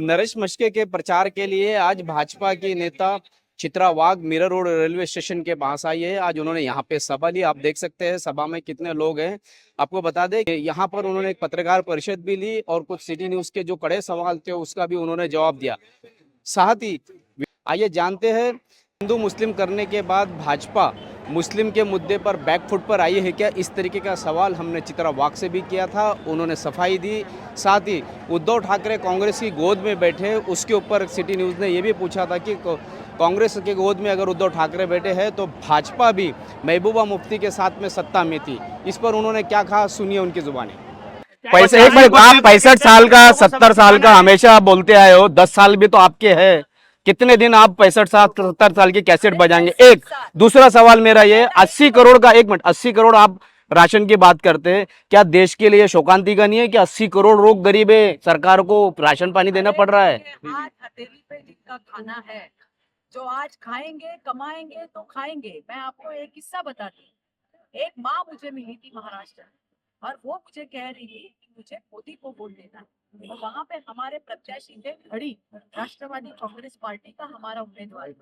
नरेश मस्के के प्रचार के लिए आज भाजपा की नेता Chitra Wagh Meera road railway station के पास आई है। आज उन्होंने यहाँ पे सभा ली। आप देख सकते हैं सभा में कितने लोग हैं। आपको बता दें कि यहाँ पर उन्होंने एक पत्रकार परिषद भी ली और कुछ सिटी न्यूज के जो कड़े सवाल थे उसका भी उन्होंने जवाब दिया। साथ ही आइए जानते हैं, हिंदू मुस्लिम करने के बाद भाजपा मुस्लिम के मुद्दे पर बैकफुट पर आई है क्या? इस तरीके का सवाल हमने चित्रा वाघ से भी किया था, उन्होंने सफाई दी। साथ ही उद्धव ठाकरे कांग्रेस की गोद में बैठे, उसके ऊपर सिटी न्यूज़ ने ये भी पूछा था कि कांग्रेस के गोद में अगर उद्धव ठाकरे बैठे हैं तो भाजपा भी महबूबा मुफ्ती के साथ में सत्ता में थी। इस पर उन्होंने क्या कहा, सुनिए उनकी जुबानी। पैसे एक मिनट, आप 65 साल का 70 साल का हमेशा आप बोलते आए हो, 10 साल भी तो आपके हैं। कितने दिन आप 65 साल 70 साल की कैसेट बजाएंगे? एक दूसरा सवाल मेरा ये, 80 करोड़ का, एक मिनट, 80 करोड़ आप राशन की बात करते हैं, क्या देश के लिए शोकांति का नहीं है कि 80 करोड़ लोग गरीब है, सरकार को राशन पानी देना पड़ रहा है? आज हथेली पे जिनका खाना है, जो आज खाएंगे कमाएंगे तो खाएंगे। मैं आपको एक किस्सा बताती हूँ। एक माँ मुझे मिली थी महाराष्ट्र में, और वो मुझे कह रही थी कि मुझे मोदी को वोट देना है। और वहाँ पे हमारे प्रत्याशी थे खड़ी, राष्ट्रवादी कांग्रेस पार्टी का हमारा उम्मीदवार।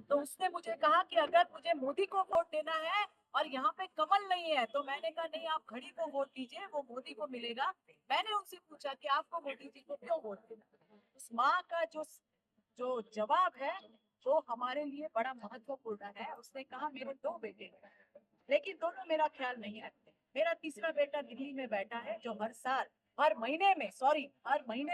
तो उसने मुझे कहा कि अगर मुझे मोदी को वोट देना है और यहाँ पे कमल नहीं है, तो मैंने कहा नहीं, आप खड़ी को वोट दीजिए, वो मोदी को मिलेगा। मैंने उनसे पूछा कि आपको मोदी जी को क्यों वोट देना? उस माँ का जो जो जवाब है वो हमारे लिए बड़ा महत्वपूर्ण है। उसने कहा मेरे दो बेटे हैं, लेकिन दोनों मेरा ख्याल नहीं रखते। मेरा तीसरा बेटा दिल्ली में बैठा है, जो हर महीने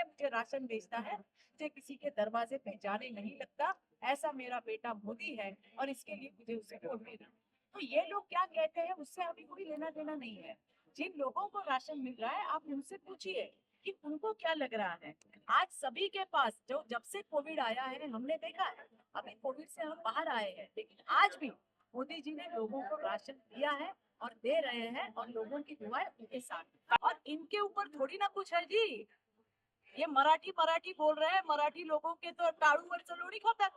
मुझे राशन भेजता है। मुझे किसी के दरवाजे पे जाने नहीं लगता। ऐसा मेरा बेटा मोदी है और इसके लिए मुझे उसे वोट देना। तो ये लोग क्या कहते हैं उससे अभी कोई लेना देना नहीं है। जिन लोगों को राशन मिल रहा है आप उनसे पूछिए कि उनको क्या लग रहा है। आज सभी के पास, जो जब से कोविड आया है हमने देखा है, अभी कोविड से हम बाहर आए हैं, लेकिन आज भी मोदी जी ने लोगों को राशन दिया है और दे रहे हैं, और लोगों की दुआएं उनके साथ हैं। और इनके ऊपर थोड़ी ना कुछ है जी। ये मराठी बोल रहे हैं, मराठी लोगों के तो टाड़ू वर चलोड़ी खाता।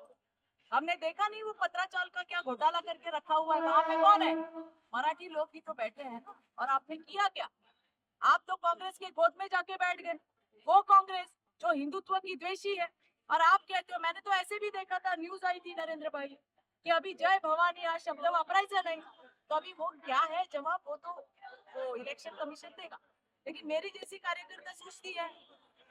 हमने देखा नहीं वो पत्राचाल का क्या घोटाला करके रखा हुआ है, वहां पे कौन है? मराठी लोग ही तो बैठे हैं ना। और आपने किया क्या? आप तो कांग्रेस के गोद में जाके बैठ गए। वो कांग्रेस जो हिंदुत्व की द्वेषी है। और आप कहते हो, मैंने तो ऐसे भी देखा था, न्यूज आई थी नरेंद्र भाई कि अभी जय भवानी हा शब्द वापरायचा नहीं। तो अभी वो क्या है जवाब, वो तो वो इलेक्शन कमीशन देगा। लेकिन मेरी जैसी कार्यकर्ता सोचती है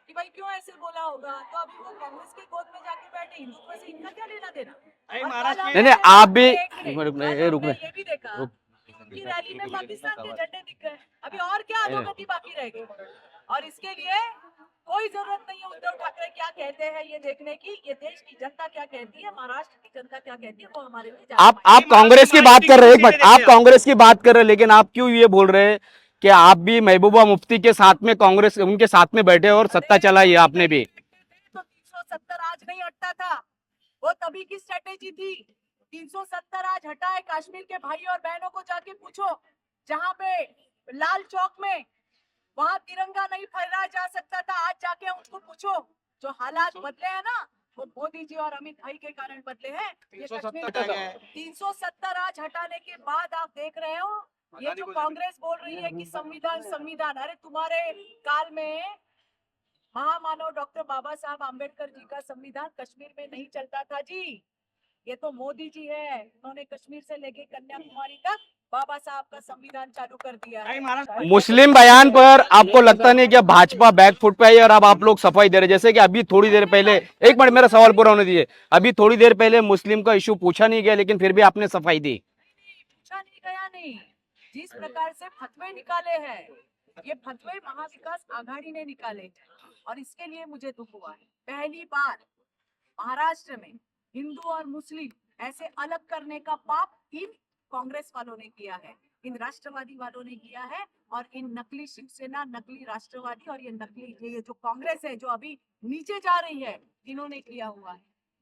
कि भाई क्यों ऐसे बोला होगा, तो अभी वो कांग्रेस के गोद में जाके बैठे, हिंदुत्व से इनका क्या लेना देना? नहीं नहीं, आप भी रुक रहे, ये भी देखा कि रैली में पाकिस्तान के झंडे दिख गए। अभी और क्या अधोगति बाकी रह गई? और इसके लिए कोई जरूरत नहीं है उद्धव ठाकरे क्या कहते हैं ये देखने की। ये देश की जनता क्या कहती है, महाराष्ट्र की जनता क्या कहती है, वो हमारे लिए आप कांग्रेस की बात कर रहे हैं, एक मिनट, आप कांग्रेस की बात कर रहे हैं, लेकिन आप क्यों ये बोल रहे हैं कि आप भी महबूबा मुफ्ती के साथ में, कांग्रेस उनके साथ में बैठे और सत्ता चलाई है आपने भी? तो 370 आज नहीं हटता था, वो तभी की स्ट्रेटेजी थी। 370 आज हटा है। कश्मीर के भाई और बहनों को जाके पूछो, जहाँ पे लाल चौक में वहां तिरंगा नहीं फहराया जा सकता था, आज जाके उनको पूछो। जो हालात बदले हैं ना, वो मोदी जी और अमित भाई के कारण बदले हैं। ये कश्मीर 370 आज हटाने के बाद आप देख रहे हो, ये जो कांग्रेस बोल रही है कि संविधान संविधान, अरे तुम्हारे काल में महामानव डॉक्टर बाबा साहब आम्बेडकर जी का संविधान कश्मीर में नहीं चलता था जी। ये तो मोदी जी है, उन्होंने कश्मीर से लेके कन्याकुमारी तक बाबा साहब का संविधान चालू कर दिया है। मुस्लिम बयान पर आपको लगता नहीं कि भाजपा बैकफुट पे आई और अब आप लोग सफाई दे रहे? जैसे कि अभी थोड़ी देर पहले, एक मिनट मेरा सवाल पूरा होने दीजिए, अभी थोड़ी देर पहले मुस्लिम का इशू पूछा नहीं गया, लेकिन फिर भी आपने सफाई दी। पूछा नहीं गया नहीं। जिस प्रकार से फतवे निकाले हैं, ये फतवे महाविकास आघाड़ी ने निकाले हैं, और इसके लिए मुझे दुख हुआ है। पहली बार महाराष्ट्र में हिंदू और मुस्लिम ऐसे अलग करने का पाप इन कांग्रेस वालों ने किया है, इन राष्ट्रवादी वालों ने किया है, और इन नकली शिवसेना, नकली राष्ट्रवादी और ये नकली ये जो कांग्रेस है जो अभी नीचे जा रही है, इन्होंने किया हुआ है।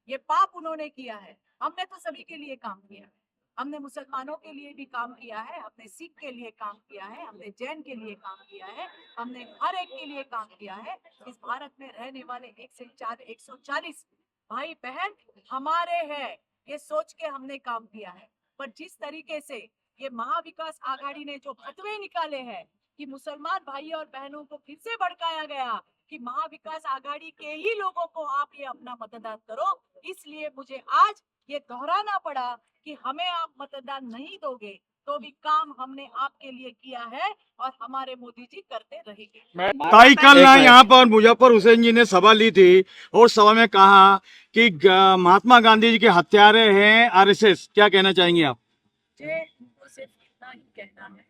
ये पाप उन्होंने किया है। हमने तो सभी के लिए काम किया है। हमने मुसलमानों के लिए भी काम किया है, हमने सिख के लिए काम किया है, हमने जैन के लिए काम किया है, हमने हर एक के लिए काम किया है। इस भारत में रहने वाले 140 भाई बहन हमारे हैं, ये सोच के हमने काम किया है। पर जिस तरीके से ये महाविकास आघाड़ी ने जो फतवे निकाले हैं कि मुसलमान भाई और बहनों को फिर से भड़काया गया कि महाविकास आघाड़ी के ही लोगों को आप ये अपना मतदान करो। इसलिए मुझे आज ये दोहराना पड़ा कि हमें आप मतदान नहीं दोगे तो भी काम हमने आपके लिए किया है और हमारे मोदी जी करते रहेंगे। ताई कल एक ना मिनट। यहाँ पर मुजफ्फर हुसैन जी ने सभा ली थी और सभा में कहा कि महात्मा गांधी जी के हत्यारे हैं आरएसएस। क्या कहना चाहेंगे आप? मुझे उनको सिर्फ इतना ही कहना है,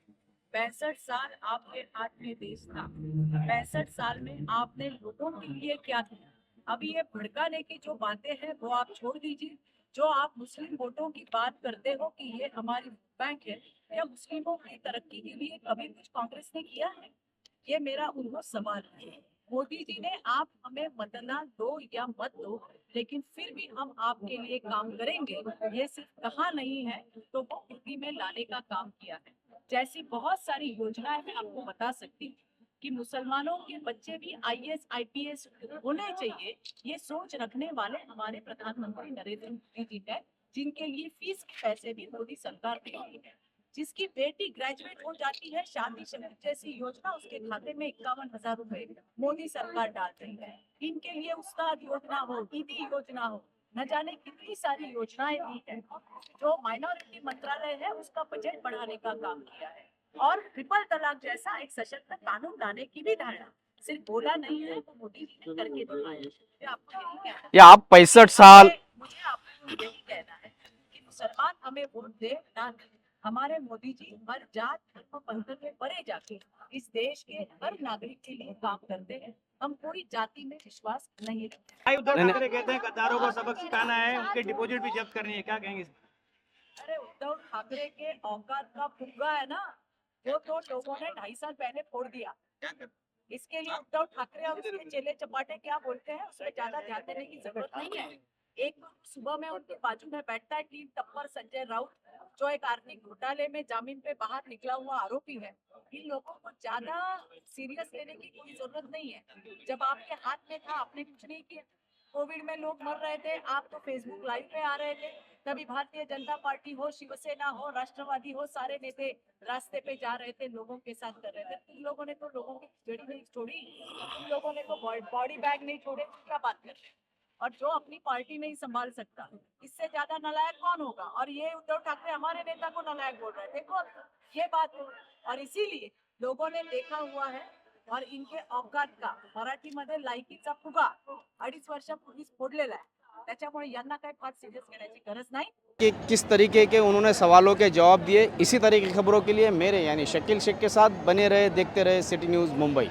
65 साल आपके हाथ में देश था, 65 साल में आपने लोगों के लिए क्या किया। अभी ये भड़काने की जो बातें हैं वो आप छोड़ दीजिए। जो आप मुस्लिम वोटों की बात करते हो कि ये हमारी वोट बैंक है, या मुस्लिमों की तरक्की के लिए कभी कुछ कांग्रेस ने किया है? ये मेरा उनको सवाल है। मोदी जी ने आप हमें मतदान दो या मत दो, लेकिन फिर भी हम आपके लिए काम करेंगे। ये सिर्फ कहा नहीं है तो वो कृति में लाने का काम किया है। जैसी बहुत सारी योजनाएं मैं आपको बता सकती हूँ कि मुसलमानों के बच्चे भी IAS IPS होने चाहिए। ये सोच रखने वाले हमारे प्रधानमंत्री नरेंद्र मोदी जी हैं, जिनके लिए फीस के पैसे भी मोदी सरकार दे रही है। जिसकी बेटी ग्रेजुएट हो जाती है, शादी जैसी योजना उसके खाते में 51,000 रुपए मोदी सरकार डाल रही है। इनके लिए उस्ताद योजना हो, दीदी योजना हो, न जाने कितनी सारी योजनाएं दी है। जो माइनॉरिटी मंत्रालय है उसका बजट बढ़ाने का काम किया है, और ट्रिपल तलाक जैसा एक सशक्त कानून लाने की भी धारणा सिर्फ बोला नहीं है, वो मोदी जी ने करके दिखाया। मुझे आपको यही कहना है, ये आप 65 साल मुझे आपको यही कहना है कि मुसलमान हमें वोट दे ना दे, हमारे मोदी जी हर जात धर्म पंथ के परे जाके इस देश के हर नागरिक के लिए काम करते हैं। हम कोई जाति में विश्वास नहीं रखते। उद्धव ठाकरे कहते हैं गद्दारों को सबक सिखाना है, उनके डिपॉजिट भी जब्त करनी है, क्या कहेंगे? अरे उद्धव ठाकरे के औकात का फुग्गा है ना, वो तो लोगों ने 2.5 साल पहले फोड़ दिया। इसके लिए उद्धव ठाकरे और उसके चेले चपाटे क्या बोलते हैं उसमें ज्यादा ध्यान देने की जरूरत नहीं है। एक तो सुबह में उनके बाजू में बैठता है टीम टप्पर संजय राउत, जो एक आर्थिक घोटाले में जामीन पे बाहर निकला हुआ आरोपी है। इन लोगों को ज्यादा सीरियस लेने की कोई जरूरत नहीं है। जब आपके हाथ में था आपने कुछ नहीं किया। कोविड में लोग मर रहे थे, आप तो फेसबुक लाइव पे आ रहे थे। तभी भारतीय जनता पार्टी हो, शिवसेना हो, राष्ट्रवादी हो, सारे नेता रास्ते पे जा रहे थे, लोगों के साथ कर रहे थे। तुम लोगों ने तो लोगों की जड़ी नहीं छोड़ी, तुम लोगों ने तो बॉडी बैग नहीं छोड़े, क्या बात कर रहे हैं? और जो अपनी पार्टी नहीं संभाल सकता, इससे ज्यादा नालायक कौन होगा? और ये उद्धव ठाकरे हमारे नेता को नालायक बोल रहे हैं। देखो ये बात हो, और इसीलिए लोगों ने देखा हुआ है और इनके औकात का मराठीमध्ये लायकीचा फुगा 2.5 वर्षापूर्वीच फोडलेला आहे। त्याच्यामुळे यांना काही फार सिरियस घेण्याची गरज नाही। कि किस तरीके के उन्होंने सवालों के जवाब दिए। इसी तरह की खबरों के लिए मेरे यानी शकील शेख के साथ बने रहे, देखते रहे सिटी न्यूज़ मुंबई।